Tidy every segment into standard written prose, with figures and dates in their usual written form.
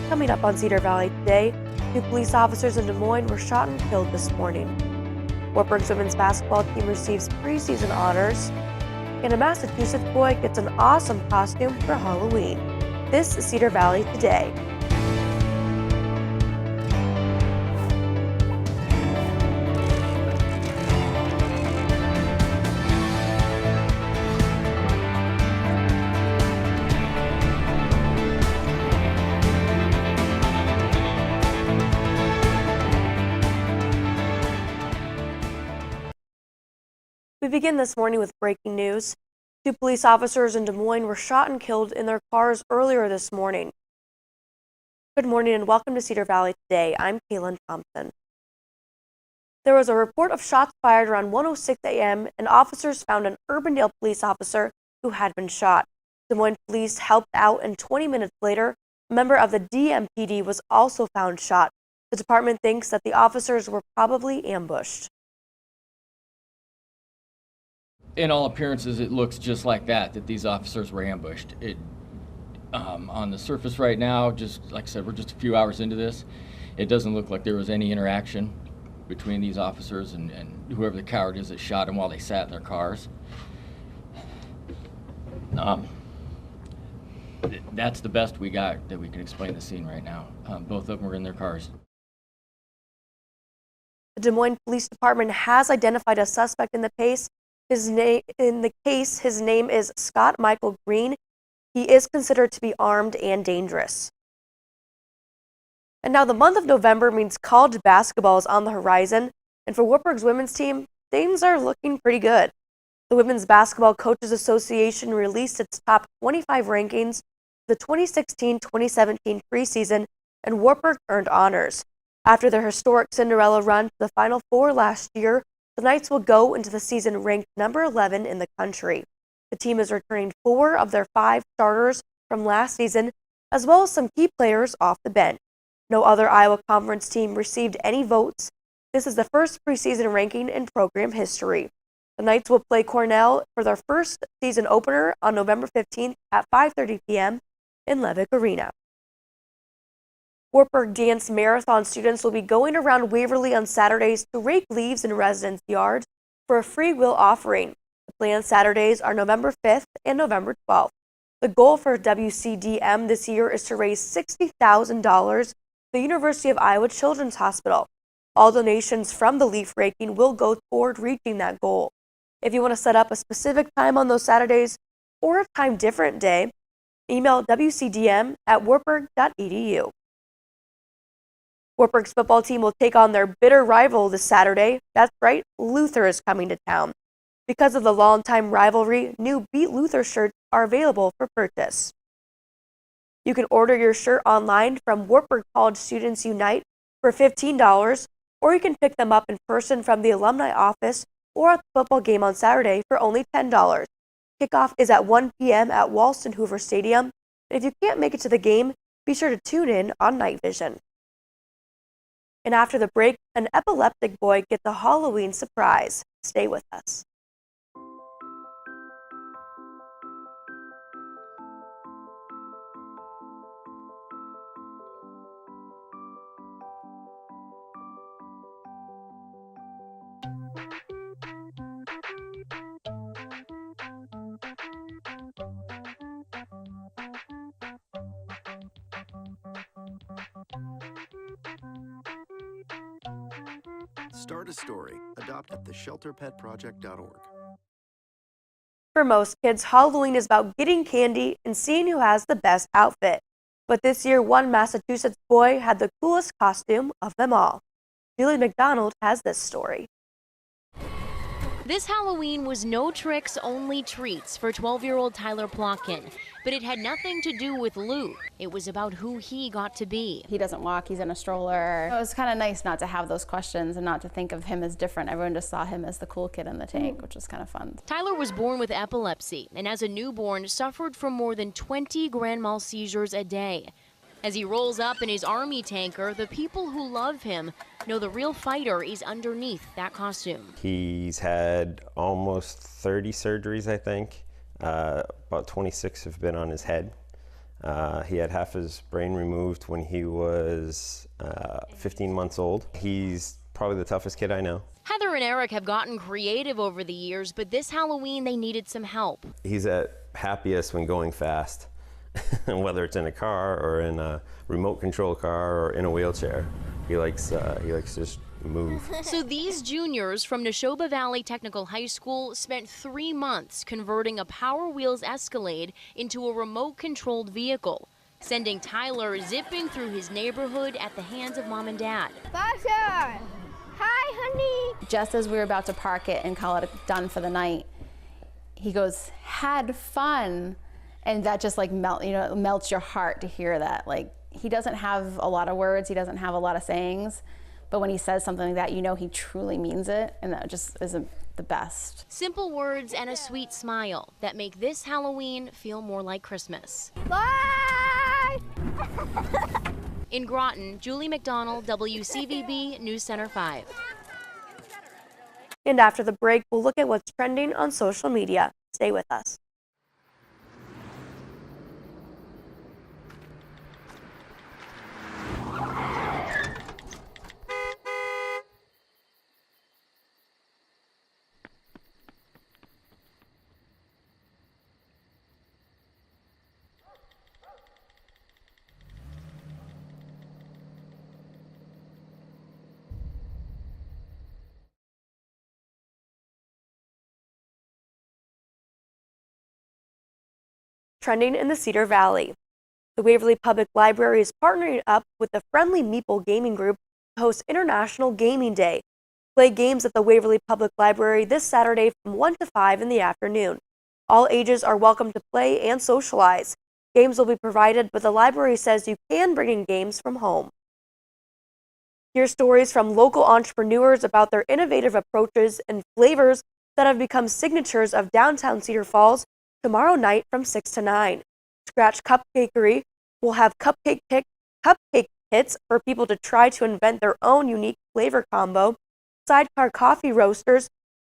Coming up on Cedar Valley today, 2 police officers in Des Moines were shot and killed this morning. Wartburg's women's basketball team receives preseason honors, and a Massachusetts boy gets an awesome costume for Halloween. This is Cedar Valley today. We begin this morning with breaking news. 2 police officers in Des Moines were shot and killed in their cars earlier this morning. Good morning and welcome to Cedar Valley today. I'm Kaylin Thompson. There was a report of shots fired around 1:06 a.m. and officers found an Urbandale police officer who had been shot. Des Moines police helped out, and 20 minutes later, a member of the DMPD was also found shot. The department thinks that the officers were probably ambushed. In all appearances, it looks just like that these officers were ambushed. On the surface right now, just like I said, we're just a few hours into this. It doesn't look like there was any interaction between these officers and whoever the coward is that shot them while they sat in their cars. That's the best we got that we can explain the scene right now. Both of them were in their cars. The Des Moines Police Department has identified a suspect in the case. His name is Scott Michael Green. He is considered to be armed and dangerous. And now the month of November means college basketball is on the horizon, and for Wartburg's women's team, things are looking pretty good. The Women's Basketball Coaches Association released its top 25 rankings for the 2016-2017 preseason, and Wartburg earned honors. After their historic Cinderella run to the Final Four last year, the Knights will go into the season ranked number 11 in the country. The team is returning 4 of their 5 starters from last season, as well as some key players off the bench. No other Iowa Conference team received any votes. This is the first preseason ranking in program history. The Knights will play Cornell for their first season opener on November 15th at 5:30 p.m. in Levick Arena. Wartburg Dance Marathon students will be going around Waverly on Saturdays to rake leaves in residents' yards for a free will offering. The planned Saturdays are November 5th and November 12th. The goal for WCDM this year is to raise $60,000 for the University of Iowa Children's Hospital. All donations from the leaf raking will go toward reaching that goal. If you want to set up a specific time on those Saturdays or a time different day, email wcdm@wartburg.edu. Wartburg's football team will take on their bitter rival this Saturday. That's right, Luther is coming to town. Because of the longtime rivalry, new Beat Luther shirts are available for purchase. You can order your shirt online from Wartburg College Students Unite for $15, or you can pick them up in person from the alumni office or at the football game on Saturday for only $10. Kickoff is at 1 p.m. at Walston Hoover Stadium, and if you can't make it to the game, be sure to tune in on Night Vision. And after the break, an epileptic boy gets a Halloween surprise. Stay with us. Start a story. Adopt at theshelterpetproject.org. For most kids, Halloween is about getting candy and seeing who has the best outfit. But this year, one Massachusetts boy had the coolest costume of them all. Julie McDonald has this story. This Halloween was no tricks, only treats for 12-year-old Tyler Plotkin. But it had nothing to do with Luke. It was about who he got to be. He doesn't walk, he's in a stroller. It was kind of nice not to have those questions and not to think of him as different. Everyone just saw him as the cool kid in the tank, which was kind of fun. Tyler was born with epilepsy and as a newborn suffered from more than 20 grand mal seizures a day. As he rolls up in his army tanker, the people who love him know the real fighter is underneath that costume. He's had almost 30 surgeries, I think. About 26 have been on his head. He had half his brain removed when he was 15 months old. He's probably the toughest kid I know. Heather and Eric have gotten creative over the years, but this Halloween they needed some help. He's at happiest when going fast, whether it's in a car or in a remote control car or in a wheelchair. He likes to just move. So these juniors from Neshoba Valley Technical High School spent 3 months converting a Power Wheels Escalade into a remote-controlled vehicle, sending Tyler zipping through his neighborhood at the hands of Mom and Dad. Basha! Hi, honey! Just as we were about to park it and call it done for the night, he goes, "Had fun," and that just like melts your heart to hear that. Like, he doesn't have a lot of words, he doesn't have a lot of sayings, but when he says something like that, you know he truly means it, and that just is the best. Simple words and a sweet smile that make this Halloween feel more like Christmas. Bye! In Groton, Julie McDonald, WCVB News Center 5. And after the break, we'll look at what's trending on social media. Stay with us. Trending in the Cedar Valley. The Waverly Public Library is partnering up with the Friendly Meeple Gaming Group to host International Gaming Day. Play games at the Waverly Public Library this Saturday from 1 to 5 in the afternoon. All ages are welcome to play and socialize. Games will be provided, but the library says you can bring in games from home. Hear stories from local entrepreneurs about their innovative approaches and flavors that have become signatures of downtown Cedar Falls tomorrow night from 6 to 9. Scratch Cupcakery will have cupcake kits for people to try to invent their own unique flavor combo. Sidecar Coffee Roasters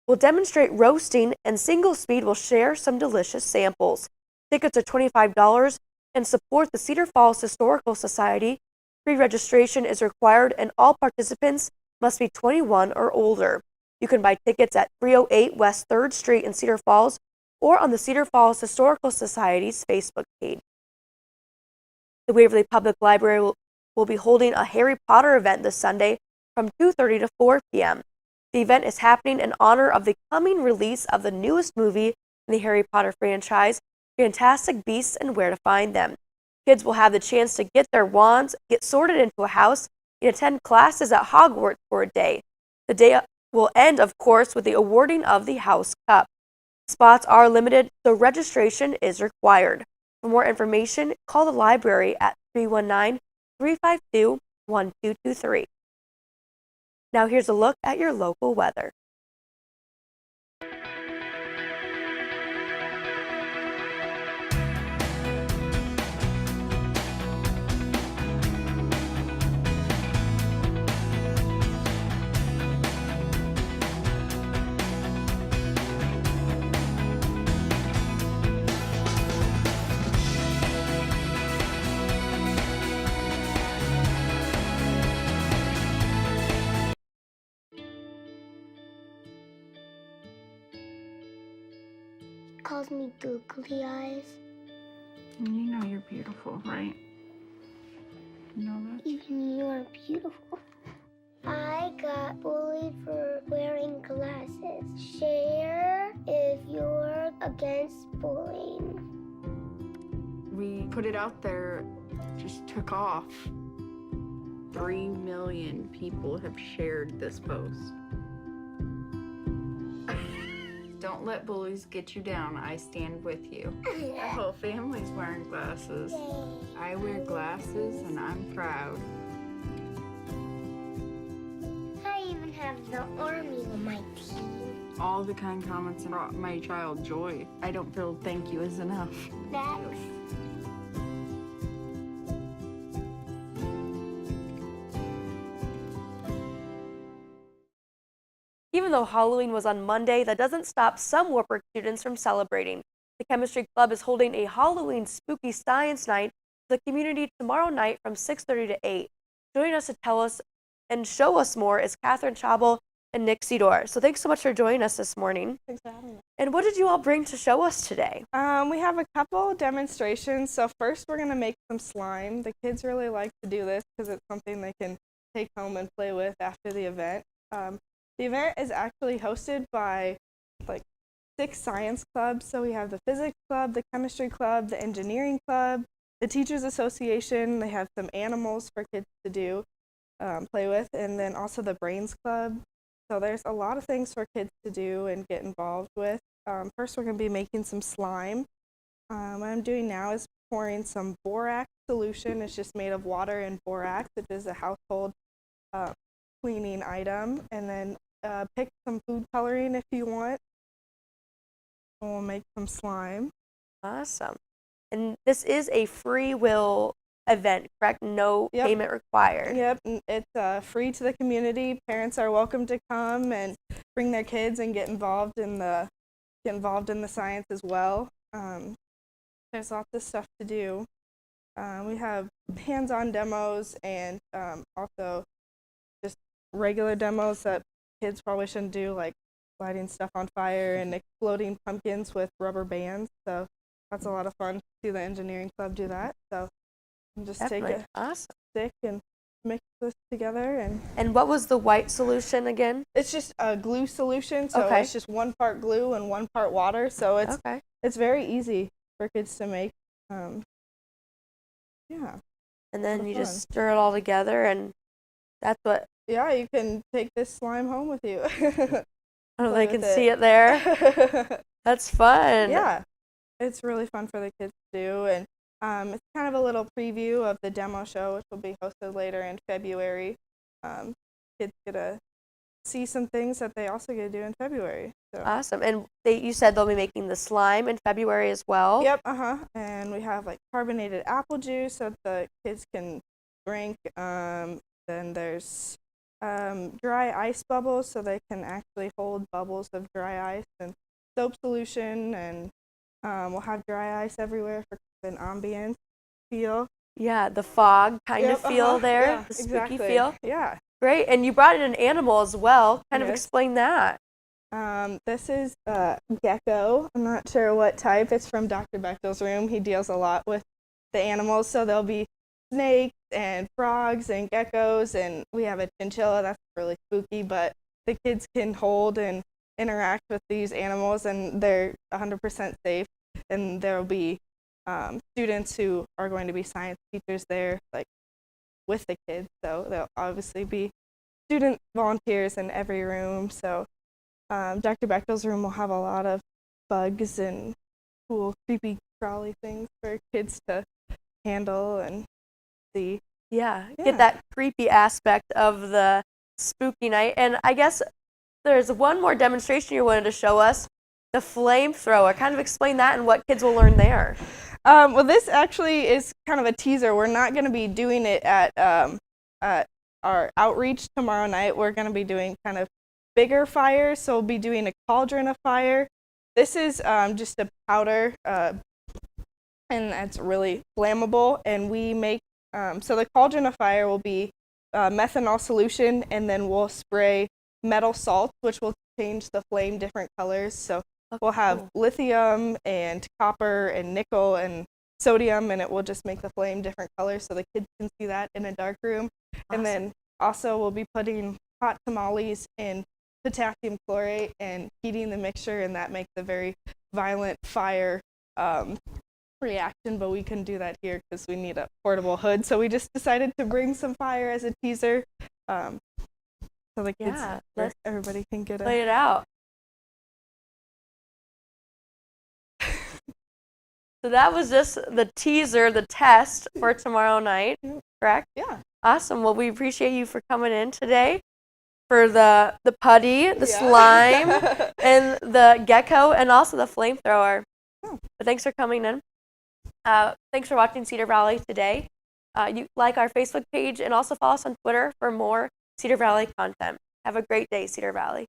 will demonstrate roasting, and Single Speed will share some delicious samples. Tickets are $25 and support the Cedar Falls Historical Society. Pre-registration is required and all participants must be 21 or older. You can buy tickets at 308 West 3rd Street in Cedar Falls or on the Cedar Falls Historical Society's Facebook page. The Waverly Public Library will be holding a Harry Potter event this Sunday from 2:30 to 4 p.m. The event is happening in honor of the coming release of the newest movie in the Harry Potter franchise, Fantastic Beasts and Where to Find Them. Kids will have the chance to get their wands, get sorted into a house, and attend classes at Hogwarts for a day. The day will end, of course, with the awarding of the House Cup. Spots are limited, so registration is required. For more information, call the library at 319-352-1223. Now here's a look at your local weather. Calls me googly eyes. You know you're beautiful, right? You know that? Even you're beautiful. I got bullied for wearing glasses. Share if you're against bullying. We put it out there, just took off. 3 million people have shared this post. Don't let bullies get you down. I stand with you. Our whole family's wearing glasses. I wear glasses and I'm proud. I even have the army on my team. All the kind comments brought my child joy. I don't feel thank you is enough. That's Even though Halloween was on Monday, that doesn't stop some Wartburg students from celebrating. The The Chemistry Club is holding a Halloween spooky science night for the community tomorrow night from 6:30 to 8. Joining us to tell us and show us more is Catherine Chabel and Nick Cedar. So thanks so much for joining us this morning. Thanks for having me. And what did you all bring to show us today? We have a couple demonstrations. So first we're going to make some slime. The kids really like to do this because it's something they can take home and play with after the event. The event is actually hosted by like 6 science clubs. So we have the physics club, the chemistry club, the engineering club, the teachers association. They have some animals for kids to do, play with, and then also the brains club. So there's a lot of things for kids to do and get involved with. First, we're going to be making some slime. What I'm doing now is pouring some borax solution. It's just made of water and borax, which is a household cleaning item. And then pick some food coloring if you want. And we'll make some slime. Awesome. And this is a free will event, correct? No Yep. payment required. Yep, and it's free to the community. Parents are welcome to come and bring their kids and get involved in the science as well. There's lots of stuff to do. We have hands-on demos and also just regular demos that kids probably shouldn't do, like lighting stuff on fire and exploding pumpkins with rubber bands. So that's a lot of fun to see the engineering club do that. So just Definitely. take a Awesome. stick and mix this together, And what was the white solution again? it's just a glue solution. So Okay. it's just 1 part glue and 1 part water. So Okay. it's very easy for kids to make. Yeah. And then Have you fun. just stir it all together, and that's what, Yeah, you can take this slime home with you. I don't know, Play they can with see it there. That's fun. Yeah, it's really fun for the kids to do, and it's kind of a little preview of the demo show, which will be hosted later in February. Kids get to see some things that they also get to do in February. So. Awesome. And you said they'll be making the slime in February as well? Yep, and we have like carbonated apple juice so the kids can drink. Then there's dry ice bubbles so they can actually hold bubbles of dry ice, and soap solution, and we'll have dry ice everywhere for an ambient feel. Yeah, the fog kind of feel there, yeah, the spooky exactly. feel. Yeah. Great. And you brought in an animal as well. Kind of Yes. explain that. This is gecko. I'm not sure what type. It's from Dr. Bechtel's room. He deals a lot with the animals, so there'll be snakes and frogs and geckos, and we have a chinchilla. That's really spooky, but the kids can hold and interact with these animals, and they're 100% safe. And there will be students who are going to be science teachers there, like with the kids. So there'll obviously be student volunteers in every room. So Dr. Bechtel's room will have a lot of bugs and cool, creepy, crawly things for kids to handle and see. Yeah, Yeah. get that creepy aspect of the spooky night. And I guess there's one more demonstration you wanted to show us, the flamethrower. Kind of explain that and what kids will learn there. Well, this actually is kind of a teaser. We're not going to be doing it at our outreach tomorrow night. We're going to be doing kind of bigger fires, so we'll be doing a cauldron of fire. This is just a powder, and it's really flammable, and we make, so the cauldron of fire will be methanol solution, and then we'll spray metal salts, which will change the flame different colors. So we'll have lithium and copper and nickel and sodium, and it will just make the flame different colors so the kids can see that in a dark room. And then also we'll be putting hot tamales in potassium chlorate and heating the mixture, and that makes a very violent fire reaction, but we couldn't do that here because we need a portable hood. So we just decided to bring some fire as a teaser, so the kids, let's everybody can get play it out. So that was just the teaser, the test for tomorrow night, correct? Yeah. Awesome. Well, we appreciate you for coming in today for the putty, the slime, and the gecko, and also the flamethrower. But thanks for coming in. Thanks for watching Cedar Valley today. You like our Facebook page and also follow us on Twitter for more Cedar Valley content. Have a great day, Cedar Valley.